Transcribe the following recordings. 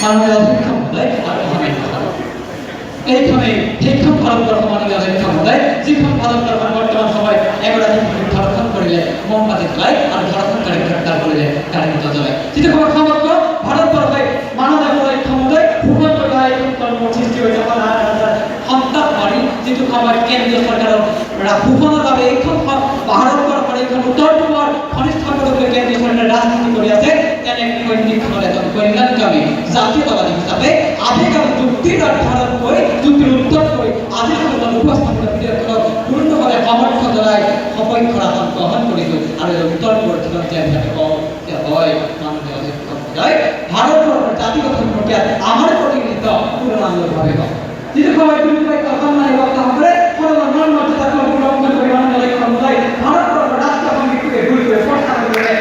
মাননীয় অধ্যক্ষ মহোদয় এইখানে সেইখন ভাৰতবৰ্ষ মাননীয় অধ্যক্ষ মহোদয় যিখন ভাৰতবৰ্ষ বৰ্তমান সময় এগৰাকী ধৰ্ষণ কৰিলে মমবাতি জ্বলাই আৰু ধৰ্ষণকাৰীক গ্ৰেপ্তাৰ কৰিলে গাড়ীত জ্বলাই যিটো সমগ্ৰ ভাৰতবৰ্ষই মাননীয় অধ্যক্ষ মহোদয় ভূখণ্ড এইখন সৃষ্টি হৈছে সন্তাসবাদী যিটো সময়ত কেন্দ্ৰীয় চৰকাৰৰ ভূখণ্ডৰ বাবে এইখন ভাৰতবৰ্ষৰ এইখন উত্তৰ পূবৰ ঘনিষ্ঠ ভাৰতলৈ কেন্দ্ৰীয় চৰকাৰে ৰাজনীতি কৰি আছে তেনে সৈনিকসকল এজন কল্যাণকামী জাতীয়তাবাদী হিচাপে আবেগ আৰু যুক্তিৰ আধাৰত কৈ যুক্তিৰ উত্তৰত কৈ আজিৰ সমাজত উপস্থাপিত বিধেয়কখনক পূৰ্ণভাৱে সমৰ্থন জনাই সপক্ষৰ আসন গ্ৰহণ কৰিছোঁ আৰু উত্তৰ পূৰ্বাঞ্চলত হয় মাননীয় অধ্যক্ষ মহোদয় ভাৰতবৰ্ষৰ জাতিগত প্ৰক্ৰিয়াত আমাৰ প্ৰতিনিধিত্ব তুলনামূলকভাৱে কম যিটো সময় সন্মানী বক্তাসকলে সদনৰ মৰ্যাদাক লংঘন কৰি মাননীয় অধ্যক্ষ মহোদয় ভাৰতবৰ্ষৰ ৰাষ্ট্ৰীয় সংগীতটোকে ভুল কৰি প্ৰস্তাৱ কৰিলে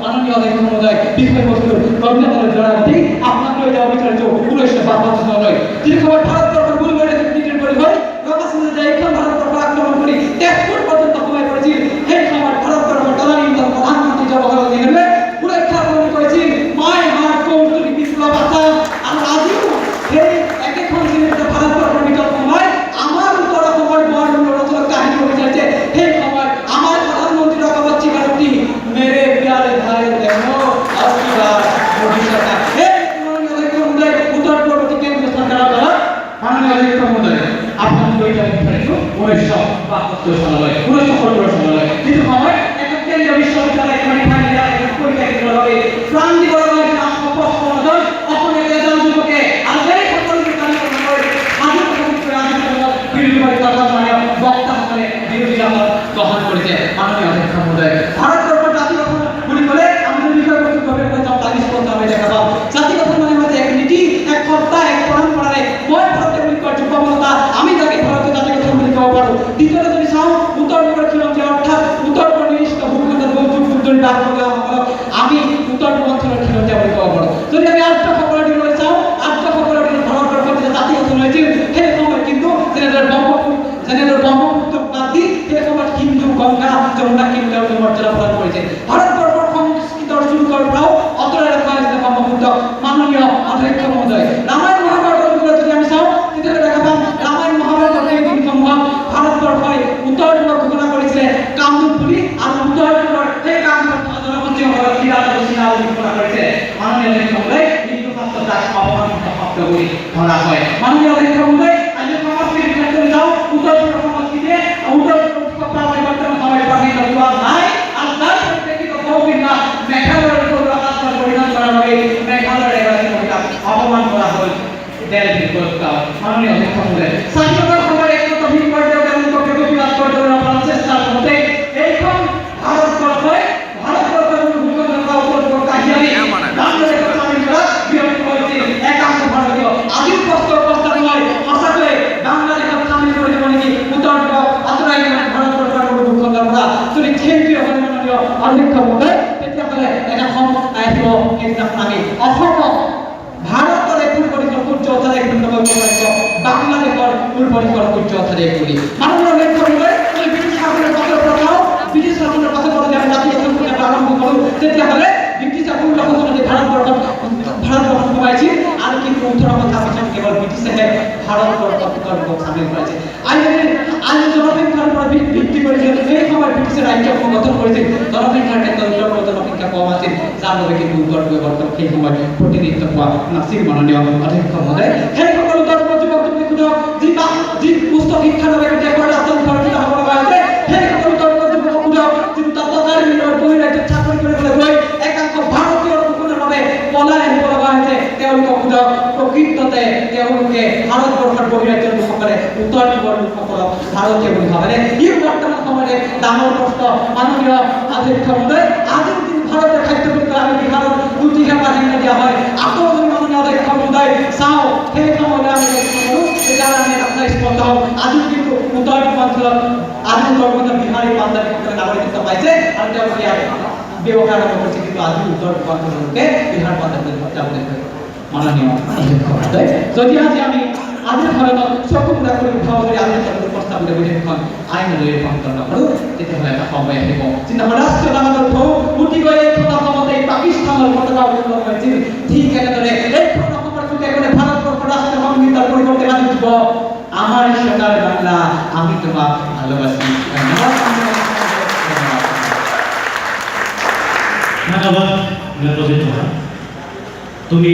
মাননীয় অধ্যক্ষ মহোদয় বিষয়বস্তুর গভীরতার জড়াতে আপনাকে দেওয়া বিচারিত 1952 সালে যিনি খবর ভারতবর্ষের মূল ব্রিটিশ পরিবার রকাসিনে যে এইখান ভারতবর্ষ আক্রমণ করি তেজপুর পর্যন্ত সময় করেছিল সেই সময় ভারতবর্ষ তদানীন্তন প্রধানমন্ত্রী জওহরলাল নেহরু সুরক্ষা গ্রহণ করেছিল মাই হার্ট কৌতুক বিপ্লব আশা আর আজিও সেই একইখন জিনিসটা ভারতবর্ষের ভিতর সময় আমার উপর খবর বড় রচনা কাহিনী হয়ে যাচ্ছে সেই সময় আমার প্রধানমন্ত্রী রকাবাচ্চি গারুটি মেরে প্যারে ভাই দেখো আশীর্বাদ ভবিষ্যৎ মাননীয় অধ্যক্ষ মহোদয় উত্তর পূর্ববর্তী কেন্দ্রীয় সরকার দ্বারা মাননীয় অধ্যক্ষ মহোদয় আপনার বইটা লিখিত 1972 সালে 1915 সালে কিন্তু সময় একটা কেন্দ্রীয় বিশ্ববিদ্যালয় পরীক্ষা করা হবে ক্রান্তি করা হবে অপস্পন্দন অপনে রেজাল্ট যুবকে আর এই সকল কার্যক্রম করে হাজার বিরোধী কথা মানে বক্তা সকলে বিরোধী মত গ্রহণ করেছে মাননীয় অধ্যক্ষ মহোদয় ভারতবর্ষ জাতিগত গুলি বলে আমাদের বিষয়বস্তু গভীর করে তালিশ করতে হবে দেখা পাবো জাতিগত মানে হচ্ছে এক নীতি এক সত্তা এক পরম্পরারে মই ভারতের নিকট যুবমতা আমি তাকে ভারতের জাতিগত গুলি দেওয়া পারো দ্বিতীয়ত যদি চাও উত্তর পূর্বাঞ্চল যে অর্থাৎ উত্তর পূর্বাঞ্চল ভূখণ্ডের যুদ্ধের ডাক করে আমি উত্তর পূর্বাঞ্চলের খিলতে আমি দেওয়া পারো যদি আমি আটটা খবরের দিকে চাও আটটা খবরের দিকে ভারতবর্ষের যে জাতিগত রয়েছে সেই সময় কিন্তু জেনারেল ব্রহ্মপুত্র বাদ দিয়ে সেই সময় হিন্দু গঙ্গা যমুনা কিন্তু মর্যাদা প্রদান করেছে ভারতবর্ষের সংস্কৃত শুরু করার পরাও অতরা রাখা হয়েছে ব্রহ্মপুত্র মাননীয় অধ্যক্ষ মহোদয় রামায়ণ মহাভারত যদি আমি চাও তাহলে দেখা পাম রামায়ণ মহাভারত এই সমূহ ভারতবর্ষে উত্তর পূর্ব ঘোষণা করেছে কামরূপ বুলি আর উত্তর পূর্ব এই কামরূপ জনগণজি ঘোষণা করেছে মাননীয় অধ্যক্ষ মহোদয় হিন্দু শাস্ত্র তার অপমানিত শব্দ বলে ধরা হয় মাননীয় অধ্যক্ষ মহোদয় আজ সংস্কৃতি ক্ষেত্রে যাও উত্তর পূর্ব সংস্কৃতিতে উত্তর পূর্ব বর্তমান সময় পাঠিয়ে দেওয়া নাই আর তার প্রেক্ষিত বহুদিন না মেঘালয়ের উপর আকাশ পরিণাম করা হবে মেঘালয়ের এগারোটি মহিলা অপমান করা হয় দেড় পুরস্কার মাননীয় অধ্যক্ষ মহোদয় স্বাধীনতার সময় একমাত্র বিপর্যয় এবং প্রতিবাদ করতে করার চেষ্টার মধ্যে এইখন ভারতবর্ষের উপর কাহিনী বাংলাদেশের স্বাধীনতা বিরক্ত হয়েছে একাংশ ভারতীয় আজিও প্রস্তাব নয় আশাকে বাংলাদেশের সামিল করে দেবেন কি উত্তর আতরাই ভারতবর্ষের ভূখণ্ড আমরা যদি কেন্দ্রীয় মাননীয় অধ্যক্ষ মহোদয় তেতিয়াহ'লে এটা কম আহিব সেইদিনাখন আমি অসমত ভাৰতৰ পূৰ্বদিশৰ সূৰ্য উঠালে বাংলাদেশৰ পূৰ্বদিশৰ সূৰ্য উঠালে বুলি মাননীয় অধ্যক্ষ মহোদয় ব্ৰিটিছ শাসনৰ পাছৰ পৰা চাওঁ ব্ৰিটিছ শাসনৰ পাছৰ পৰা যদি আমি জাতীয় সংগীত আৰম্ভ কৰোঁ তেতিয়াহ'লে ব্ৰিটিছে পূৰ্ণ শাসনতে ভাৰতবৰ্ষত সোমাইছিল আৰু কিন্তু 18 বছৰ পিছত কেৱল ব্ৰিটিছেহে ভাৰতবৰ্ষক সামিল কৰাইছে আইন জনসংখ্যাৰ পৰা ভিত্তি কৰি যিহেতু সেই সময়ত ব্ৰিটিছে ৰাজ্যসমূহ গঠন কৰিছিল জনসংখ্যাৰ ক্ষেত্ৰত উত্তৰ জনসংখ্যা কম আছিল যাৰ বাবে কিন্তু উত্তৰ পূৰ্বাঞ্চলত সেই সময়ত প্ৰতিনিধিত্ব পোৱা নাছিল মাননীয় অধ্যক্ষ মহোদয় সেই সকলো উত্তৰ পূৰ্ব যুৱক যুৱতীসকলক যি উচ্চ শিক্ষাৰ বাবে দেশৰ ৰাজধানী ভাৰতীয় হ'ব লগা হৈছে সেই সকলো উত্তৰ পূৰ্ব যুৱকসকলক যিটো তত্ত্বাৱধায়ী মিলৰ বহিৰাজ্যত চাকৰি কৰিবলৈ গৈ একাংশ ভাৰতীয় লোকসকলৰ বাবে পলাই আহিব লগা হৈছে তেওঁলোকক প্ৰকৃততে তেওঁলোকে ভাৰতবৰ্ষৰ বহিৰাজ্যৰ লোকসকলে উত্তৰ পূবৰ লোকসকলক ভাৰতীয় বুলি ভাবে ই বৰ্তমান সময়ত ডাঙৰ প্ৰশ্ন মাননীয় অধ্যক্ষ মহোদয় আজিও কিন্তু ভাৰতৰ খাদ্য ক্ষেত্ৰত আমি বিহাৰৰ ৰুটি খাব দিয়া হয় আকৌ যদি মাননীয় আমাদের ক্ষমতায় চাও সেই ক্ষমতা আমি যারা আমি আপনার স্পষ্ট হও আজি কিন্তু উত্তৰ পূৰ্বাঞ্চলত আজি উত্তৰ পূৰ্বাঞ্চলত বিহাৰী পাঞ্জাবী সকলে নাগৰিকত্ব পাইছে আৰু তেওঁলোকে ইয়াত ব্যৱসায় আৰম্ভ কৰিছে কিন্তু আজি উত্তৰ পূৰ্বাঞ্চললৈকে বিহাৰ পাঞ্জাবী যাবলৈ মাননীয় মহোদয় যদি আজি আমি আজিৰ ধৰণত চকু মুদা কৰি উঠাব যদি আমি তেওঁলোকে প্ৰস্তাৱিত বিধেয়কখন আইনলৈ ৰূপান্তৰ নকৰোঁ তেতিয়াহ'লে এটা সময় আহিব যিদিনা ৰাষ্ট্ৰীয় নাগৰিক হওঁ অতিকৈ এইখন অসমত এই পাকিস্তানৰ পতাকা উত্তোলন হৈছিল ঠিক এনেদৰে এইখন অসমৰ চুকে কোনে ভাৰতবৰ্ষৰ ৰাষ্ট্ৰীয় সংগীতৰ পৰিৱৰ্তে মানি দিব আমাৰ সোণাৰ বাংলা আমি তোমাক ভালোবাসি ধন্যবাদ তুমি